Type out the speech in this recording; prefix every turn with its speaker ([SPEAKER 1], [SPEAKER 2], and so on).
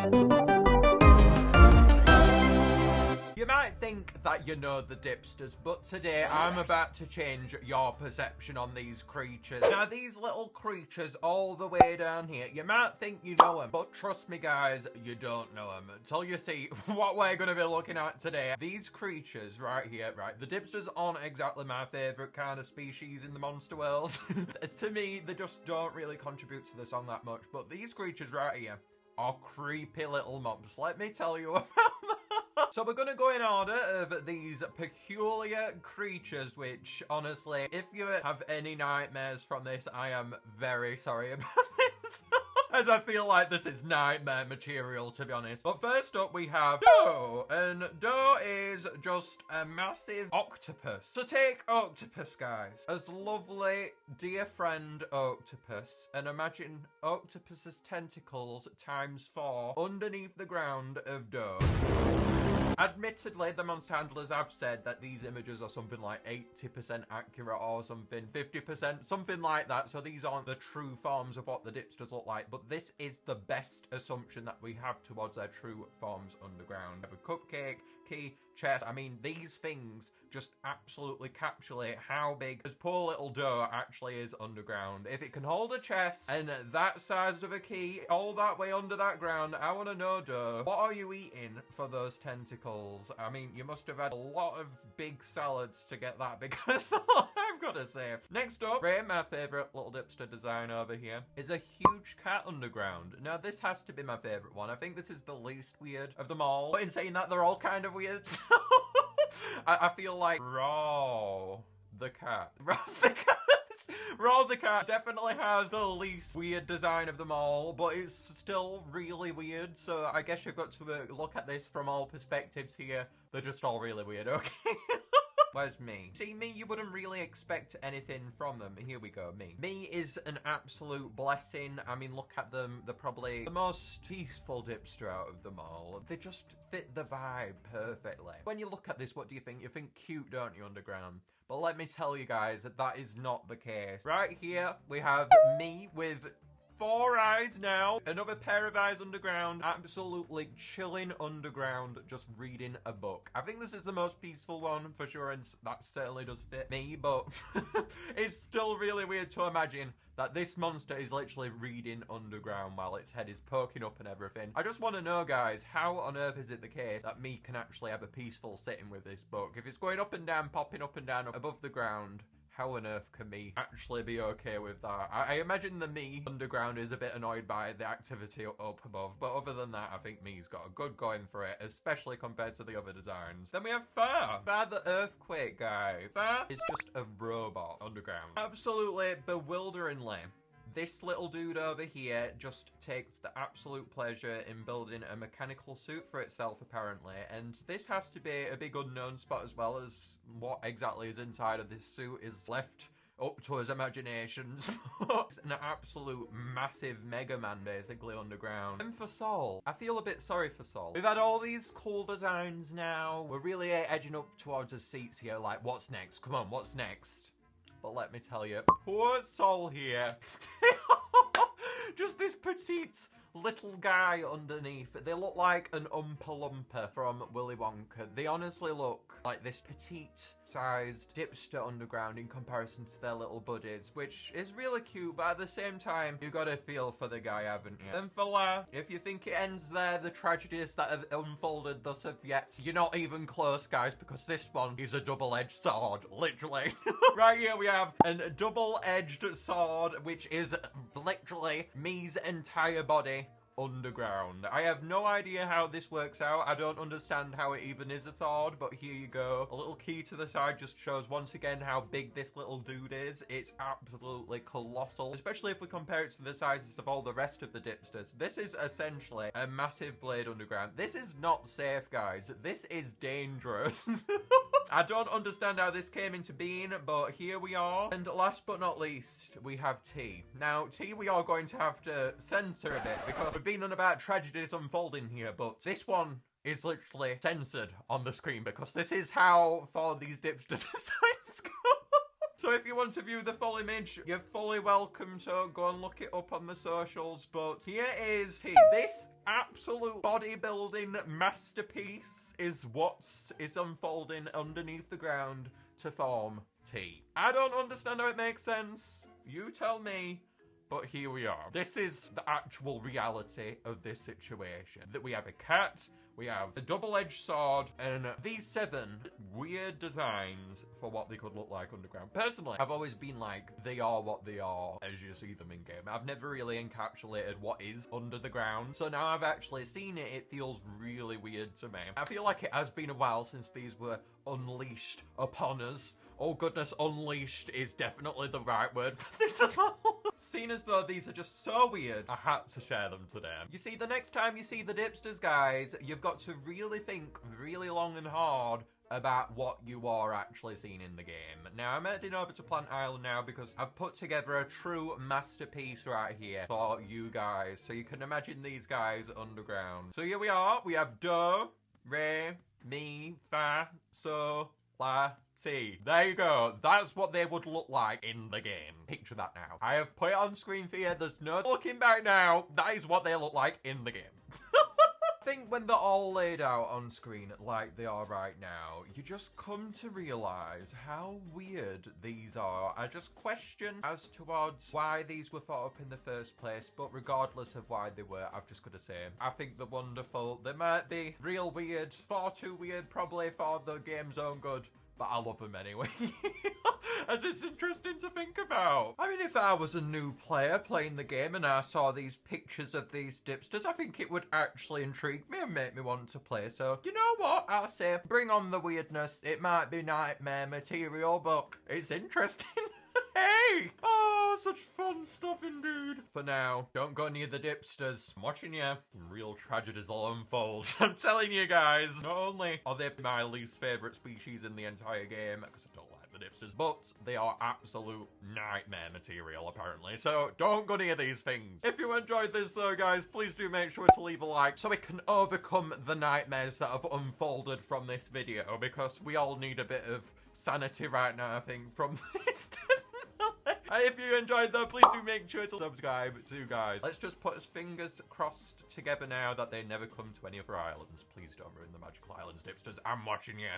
[SPEAKER 1] You might think that you know the Dipsters, but today I'm about to change your perception on these creatures. Now, these little creatures all the way down here, you might think you know them, but trust me guys, you don't know them. Until you see what we're going to be looking at today. These creatures right here, right, the Dipsters aren't exactly my favourite kind of species in the monster world. To me, they just don't really contribute to the song that much, but these creatures right here are creepy little mobs. Let me tell you about them. So we're going to go in order of these peculiar creatures, which, honestly, if you have any nightmares from this, I am very sorry about this. As I feel like this is nightmare material, to be honest. But first up, we have Doe. And Doe is just a massive octopus. So take octopus, guys. As lovely, dear friend octopus. And imagine octopus's tentacles times 4 underneath the ground of Doe. Admittedly, the monster handlers have said that these images are something like 80% accurate or something, 50%, something like that. So these aren't the true forms of what the Dipsters look like, but this is the best assumption that we have towards their true forms underground. We have a cupcake, key, chest. I mean, these things just absolutely capsulate how big this poor little Doe actually is underground. If it can hold a chest and that size of a key all that way under that ground, I want to know, Doe, what are you eating for those tentacles? I mean, you must have had a lot of big salads to get that big. That's all I've got to say. Next up, my favourite little Dipster design over here is a huge cat underground. Now, this has to be my favourite one. I think this is the least weird of them all. But in saying that, they're all kind of weird. I feel like Raw the cat definitely has the least weird design of them all, but it's still really weird, so I guess you've got to look at this from all perspectives here. They're just all really weird, okay? Where's me? See, me, you wouldn't really expect anything from them. Here we go, me. Me is an absolute blessing. I mean, look at them. They're probably the most peaceful Dipster out of them all. They just fit the vibe perfectly. When you look at this, what do you think? You think cute, don't you, underground? But let me tell you guys that that is not the case. Right here, we have me with 4 eyes now. Another pair of eyes underground. Absolutely chilling underground, just reading a book. I think this is the most peaceful one for sure, and that certainly does fit me, but it's still really weird to imagine that this monster is literally reading underground while its head is poking up and everything. I just want to know, guys, how on earth is it the case that me can actually have a peaceful sitting with this book? If it's going up and down, popping up and down above the ground, how on earth can me actually be okay with that? I imagine the me underground is a bit annoyed by the activity up above, but other than that, I think me's got a good going for it, especially compared to the other designs. Then we have Far. Far the earthquake guy. Far is just a robot underground. Absolutely bewilderingly. This little dude over here just takes the absolute pleasure in building a mechanical suit for itself, apparently. And this has to be a big unknown spot, as well as what exactly is inside of this suit is left up to his imaginations. It's an absolute massive Mega Man, basically, underground. And for Sol, I feel a bit sorry for Sol. We've had all these cool designs now. We're really edging up towards the seats here, like, what's next? Come on, what's next? But let me tell you, poor Sol here. Just this petite little guy underneath. They look like an Oompa Loompa from Willy Wonka. They honestly look like this petite-sized Dipster underground in comparison to their little buddies, which is really cute, but at the same time, you gotta feel for the guy, haven't you? And for La, if you think it ends there, the tragedies that have unfolded thus have yet, you're not even close, guys, because this one is a double-edged sword, literally. Right here we have a double-edged sword, which is literally me's entire body underground. I have no idea how this works out. I don't understand how it even is a sword, but here you go. A little key to the side just shows once again how big this little dude is. It's absolutely colossal, especially if we compare it to the sizes of all the rest of the Dipsters. This is essentially a massive blade underground. This is not safe, guys. This is dangerous. I don't understand how this came into being, but here we are. And last but not least, we have T. Now, T we are going to have to censor a bit because we've been on about tragedies unfolding here, but this one is literally censored on the screen because this is how far these Dipster designs go. So if you want to view the full image, you're fully welcome to go and look it up on the socials, but here is T. This absolute bodybuilding masterpiece is what is unfolding underneath the ground to form T. I don't understand how it makes sense. You tell me. But here we are. This is the actual reality of this situation. That we have a cat, we have a double-edged sword, and these 7 weird designs for what they could look like underground. Personally, I've always been like, they are what they are as you see them in game. I've never really encapsulated what is under the ground. So now I've actually seen it, it feels really weird to me. I feel like it has been a while since these were unleashed upon us. Oh goodness, unleashed is definitely the right word for this as well. Seen as though these are just so weird, I had to share them today. You see, the next time you see the Dipsters, guys, you've got to really think really long and hard about what you are actually seeing in the game. Now, I'm heading over to Plant Island now because I've put together a true masterpiece right here for you guys. So you can imagine these guys underground. So here we are. We have do, re, mi, fa, so, la, si. There you go. That's what they would look like in the game. Picture that now. I have put it on screen for you. There's no looking back now. That is what they look like in the game. I think when they're all laid out on screen like they are right now, you just come to realise how weird these are. I just question as towards why these were thought up in the first place, but regardless of why they were, I've just got to say, I think they're wonderful. They might be real weird, far too weird probably for the game's own good, but I love them anyway. As it's interesting to think about. I mean, if I was a new player playing the game and I saw these pictures of these Dipsters, I think it would actually intrigue me and make me want to play. So, you know what? I'll say, bring on the weirdness. It might be nightmare material, but it's interesting. Hey! Oh, such fun stuff indeed. For now, don't go near the Dipsters. I'm watching you. Real tragedies will unfold. I'm telling you guys, not only are they my least favourite species in the entire game, because I don't like the Dipsters, but they are absolute nightmare material, apparently. So don't go near these things. If you enjoyed this though, guys, please do make sure to leave a like so we can overcome the nightmares that have unfolded from this video, because we all need a bit of sanity right now, I think, from this. If you enjoyed though, please do make sure to subscribe too, guys. Let's just put fingers crossed together now that they never come to any other islands. Please don't ruin the magical islands, Dipsters. I'm watching you.